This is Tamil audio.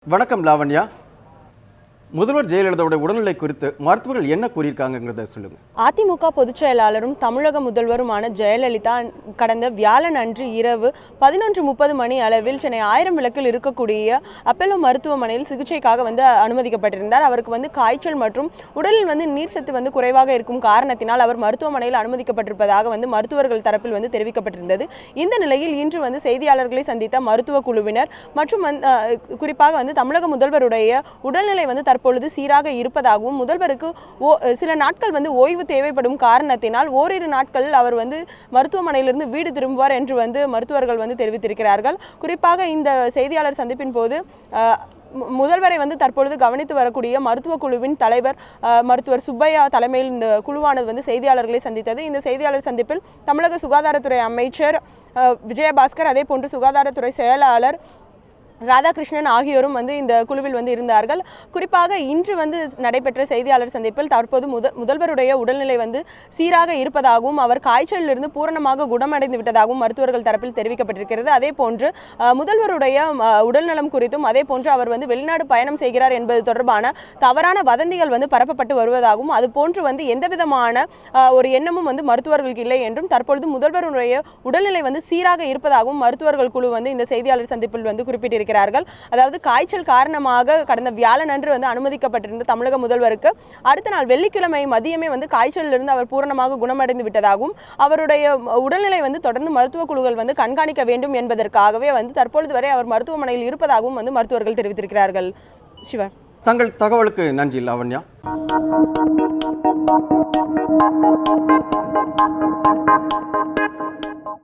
வணக்கம் லாவண்யா. முதல்வர் ஜெயலலிதாவுடைய உடல்நிலை குறித்து மருத்துவர்கள் என்ன கூறியிருக்காங்கிறத சொல்லுங்க. அதிமுக பொதுச் செயலாளரும் தமிழக முதல்வருமான ஜெயலலிதா கடந்த வியாழன் அன்று இரவு 11:30 மணி அளவில் சென்னை 1000 விளக்கில் இருக்கக்கூடிய அப்பல்லோ மருத்துவமனையில் சிகிச்சைக்காக அனுமதிக்கப்பட்டிருந்தார். அவருக்கு காய்ச்சல் மற்றும் உடலில் நீர் சத்து குறைவாக இருக்கும் காரணத்தினால் அவர் மருத்துவமனையில் அனுமதிக்கப்பட்டிருப்பதாக மருத்துவர்கள் தரப்பில் தெரிவிக்கப்பட்டிருந்தது. இந்த நிலையில் இன்று செய்தியாளர்களை சந்தித்த மருத்துவ குழுவினர் மற்றும் குறிப்பாக தமிழக முதல்வருடைய உடல்நிலை தற்பொழுது சீராக இருப்பதாகவும் முதல்வருக்கு சில நாட்கள் ஓய்வு தேவைப்படும் காரணத்தினால் ஓரிரு நாட்கள் அவர் மருத்துவமனையிலிருந்து வீடு திரும்புவார் என்று மருத்துவர்கள் தெரிவித்திருக்கிறார்கள். குறிப்பாக இந்த செய்தியாளர் சந்திப்பின் போது முதல்வரை தற்பொழுது கவனித்து வரக்கூடிய மருத்துவ குழுவின் தலைவர் மருத்துவர் சுப்பையா தலைமையில் இந்த குழுவானது செய்தியாளர்களை சந்தித்தது. இந்த செய்தியாளர் சந்திப்பில் தமிழக சுகாதாரத்துறை அமைச்சர் விஜயபாஸ்கர், அதே போன்று சுகாதாரத்துறை செயலாளர் ராதாகிருஷ்ணன் ஆகியோரும் இந்த குழுவில் இருந்தார்கள். குறிப்பாக இன்று நடைபெற்ற செய்தியாளர் சந்திப்பில் தற்போது முதல்வருடைய உடல்நிலை சீராக இருப்பதாகவும் அவர் காய்ச்சலிலிருந்து பூரணமாக குணமடைந்து விட்டதாகவும் மருத்துவர்கள் தரப்பில் தெரிவிக்கப்பட்டிருக்கிறது. அதே போன்று முதல்வருடைய உடல்நலம் குறித்தும் அதே போன்று அவர் வெளிநாடு பயணம் செய்கிறார் என்பது தொடர்பான தவறான வதந்திகள் பரப்பப்பட்டு வருவதாகவும் அது போன்று எந்தவிதமான ஒரு எண்ணமும் மருத்துவர்களுக்கு இல்லை என்றும் தற்பொழுது முதல்வருடைய உடல்நிலை சீராக இருப்பதாகவும் மருத்துவர்கள் குழு இந்த செய்தியாளர் சந்திப்பில் குறிப்பிட்டிருக்கிறார். அதாவது காய்ச்சல் காரணமாக கடந்த வியாழன் அன்று அனுமதிக்கப்பட்டிருந்த தமிழக முதல்வருக்கு அடுத்த நாள் வெள்ளிக்கிழமை மதியமே காய்ச்சலிலிருந்து அவர் பூரணமாக குணமடைந்து விட்டதாகவும் அவருடைய உடல்நிலை தொடர்ந்து மருத்துவ குழுக்கள் கண்காணிக்க வேண்டும் என்பதற்காகவே தற்பொழுது வரை அவர் மருத்துவமனையில் இருப்பதாகவும் மருத்துவர்கள் தெரிவித்திருக்கிறார்கள். சிவா, தங்கள் தகவலுக்கு நன்றி லாவண்யா.